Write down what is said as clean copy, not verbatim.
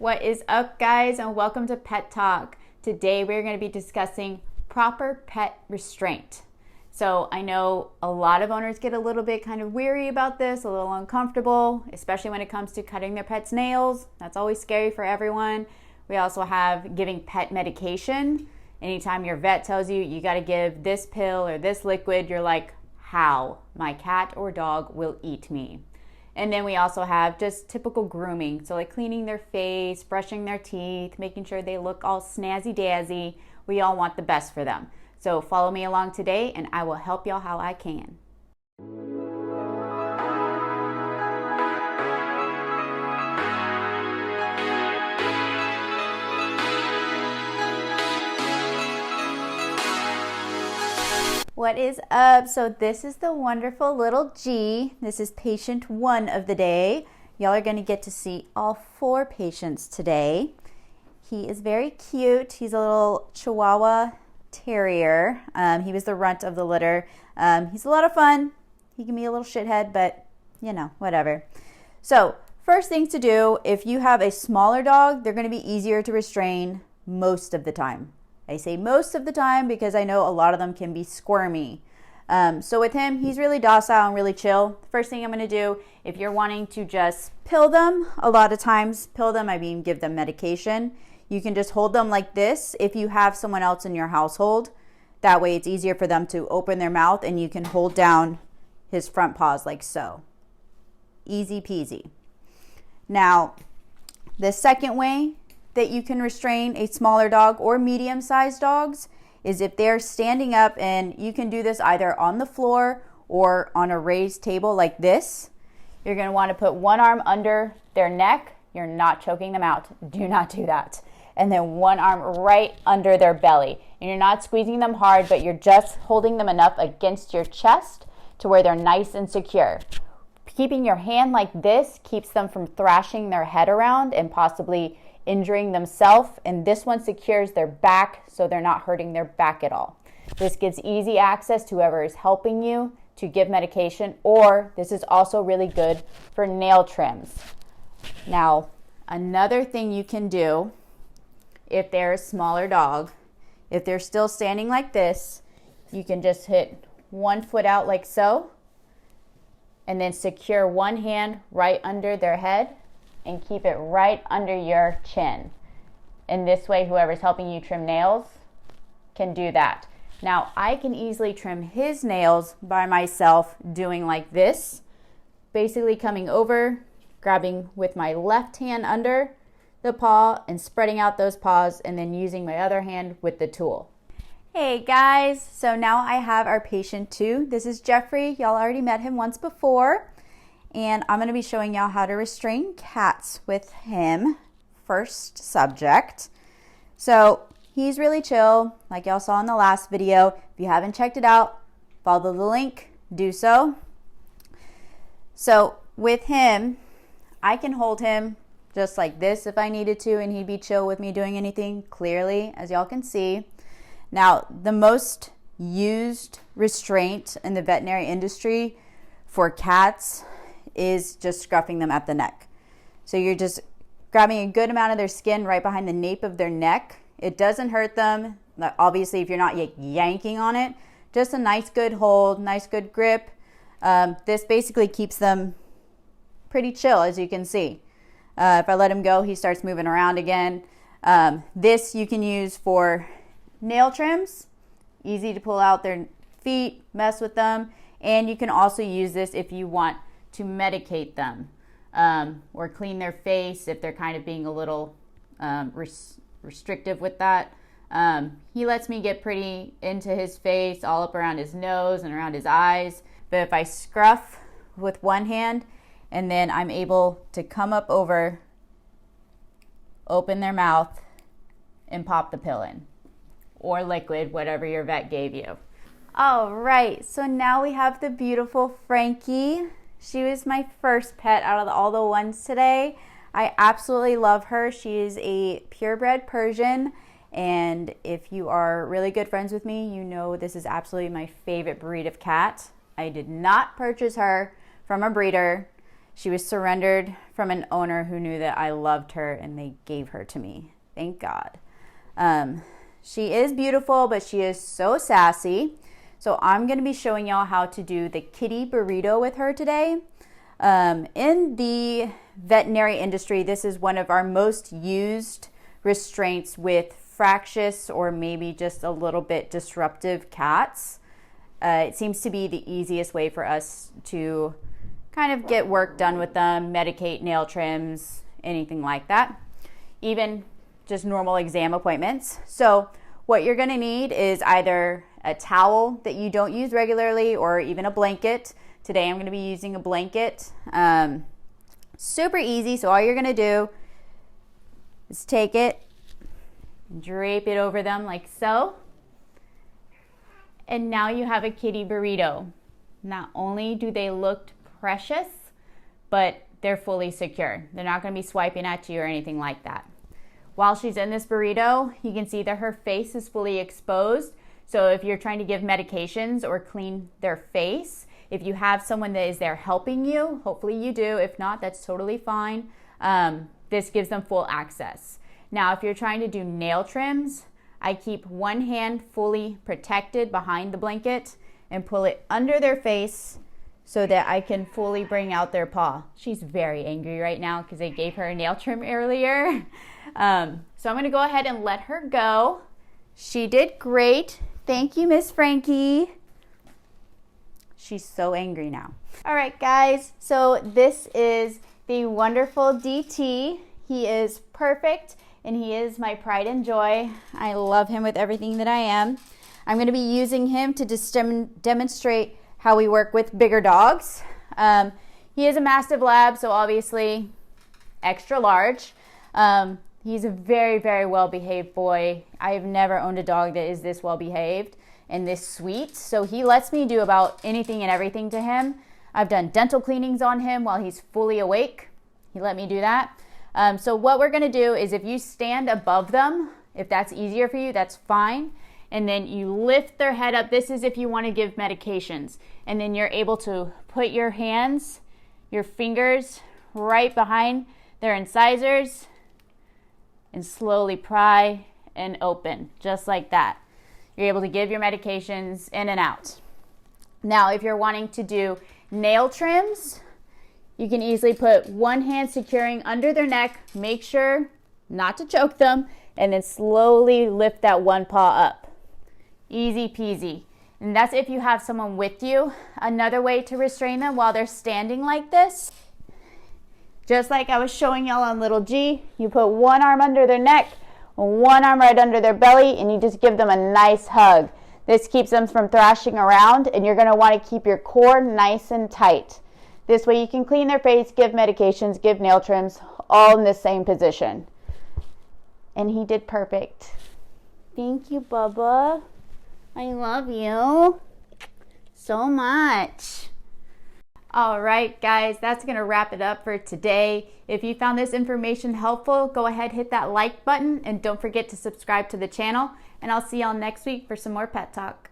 What is up, guys, and welcome to Pet Talk. Today we're going to be discussing proper pet restraint. So I know a lot of owners get a little bit kind of weary about this, a little uncomfortable, especially when it comes to cutting their pet's nails. That's always scary for everyone. We also have giving pet medication. Anytime your vet tells you you got to give this pill or this liquid, you're like, how? My cat or dog will eat me. And then we also have just typical grooming. So like cleaning their face, brushing their teeth, making sure they look all snazzy dazzy. We all want the best for them. So follow me along today and I will help y'all how I can. What is up? So this is the wonderful little G. This is patient 1 of the day. Y'all are going to get to see all 4 patients today. He is very cute. He's a little Chihuahua terrier. He was the runt of the litter. He's a lot of fun. He can be a little shithead, but you know, whatever. So first things to do, if you have a smaller dog, they're going to be easier to restrain most of the time. I say most of the time because I know a lot of them can be squirmy. So with him, he's really docile and really chill. First thing I'm going to do, if you're wanting to just pill them, a lot of times pill them, I mean give them medication. You can just hold them like this if you have someone else in your household. That way it's easier for them to open their mouth and you can hold down his front paws like so. Easy peasy. Now, the second way that you can restrain a smaller dog or medium-sized dogs is if they're standing up, and you can do this either on the floor or on a raised table like this. You're going to want to put one arm under their neck. You're not choking them out. Do not do that. And then one arm right under their belly. And you're not squeezing them hard, but you're just holding them enough against your chest to where they're nice and secure. Keeping your hand like this keeps them from thrashing their head around and possibly injuring themselves, and this one secures their back so they're not hurting their back at all. This gives easy access to whoever is helping you to give medication, or this is also really good for nail trims. Now, another thing you can do if they're a smaller dog, if they're still standing like this, you can just hit one foot out like so, and then secure one hand right under their head and keep it right under your chin. And this way, whoever's helping you trim nails can do that. Now, I can easily trim his nails by myself doing like this, basically coming over, grabbing with my left hand under the paw and spreading out those paws, and then using my other hand with the tool. Hey guys, so now I have our patient 2. This is Jeffrey. Y'all already met him once before. And I'm going to be showing y'all how to restrain cats with him. First subject. So he's really chill, like y'all saw in the last video. If you haven't checked it out, follow the link, do so. So with him, I can hold him just like this if I needed to, and he'd be chill with me doing anything, clearly, as y'all can see. Now, the most used restraint in the veterinary industry for cats is just scruffing them at the neck. So you're just grabbing a good amount of their skin right behind the nape of their neck. It doesn't hurt them. Obviously, if you're not yanking on it, just a nice good hold, nice good grip. This basically keeps them pretty chill, as you can see. If I let him go, he starts moving around again. This you can use for nail trims. Easy to pull out their feet, mess with them. And you can also use this if you want to medicate them or clean their face if they're kind of being a little restrictive with that. He lets me get pretty into his face, all up around his nose and around his eyes. But if I scruff with one hand and then I'm able to come up over, open their mouth and pop the pill in, or liquid, whatever your vet gave you. All right, so now we have the beautiful Frankie. She was my first pet out of all the ones today. I absolutely love her. She is a purebred Persian, and if you are really good friends with me, you know this is absolutely my favorite breed of cat. I did not purchase her from a breeder. She was surrendered from an owner who knew that I loved her, and they gave her to me. Thank God. She is beautiful, but she is so sassy. So I'm going to be showing y'all how to do the kitty burrito with her today. In the veterinary industry, this is one of our most used restraints with fractious or maybe just a little bit disruptive cats. It seems to be the easiest way for us to kind of get work done with them, medicate, nail trims, anything like that. Even just normal exam appointments. So what you're going to need is either a towel that you don't use regularly or even a blanket. Today I'm going to be using a blanket. Super easy. So all you're going to do is take it, drape it over them like so. And now you have a kitty burrito. Not only do they look precious, but they're fully secure. They're not going to be swiping at you or anything like that. While she's in this burrito, you can see that her face is fully exposed. So if you're trying to give medications or clean their face, if you have someone that is there helping you, hopefully you do. If not, that's totally fine. This gives them full access. Now, if you're trying to do nail trims, I keep one hand fully protected behind the blanket and pull it under their face so that I can fully bring out their paw. She's very angry right now because I gave her a nail trim earlier. So I'm going to go ahead and let her go. She did great. Thank you, Miss Frankie. She's so angry now. All right, guys. So this is the wonderful DT. He is perfect, and he is my pride and joy. I love him with everything that I am. I'm going to be using him to just demonstrate how we work with bigger dogs. He is a Mastiff Lab, so obviously extra large. He's a very, very well-behaved boy. I have never owned a dog that is this well-behaved and this sweet. So he lets me do about anything and everything to him. I've done dental cleanings on him while he's fully awake. He let me do that. So what we're gonna do is if you stand above them, if that's easier for you, that's fine. And then you lift their head up. This is if you wanna give medications. And then you're able to put your hands, your fingers right behind their incisors and slowly pry and open, just like that. You're able to give your medications in and out. Now, if you're wanting to do nail trims, you can easily put one hand securing under their neck, make sure not to choke them, and then slowly lift that one paw up. Easy peasy. And that's if you have someone with you. Another way to restrain them while they're standing like this, just like I was showing y'all on little G, you put one arm under their neck, one arm right under their belly, and you just give them a nice hug. This keeps them from thrashing around, and you're gonna wanna keep your core nice and tight. This way you can clean their face, give medications, give nail trims, all in the same position. And he did perfect. Thank you, Bubba. I love you so much. All right, guys, that's going to wrap it up for today. If you found this information helpful, go ahead, hit that like button, and don't forget to subscribe to the channel. And I'll see y'all next week for some more pet talk.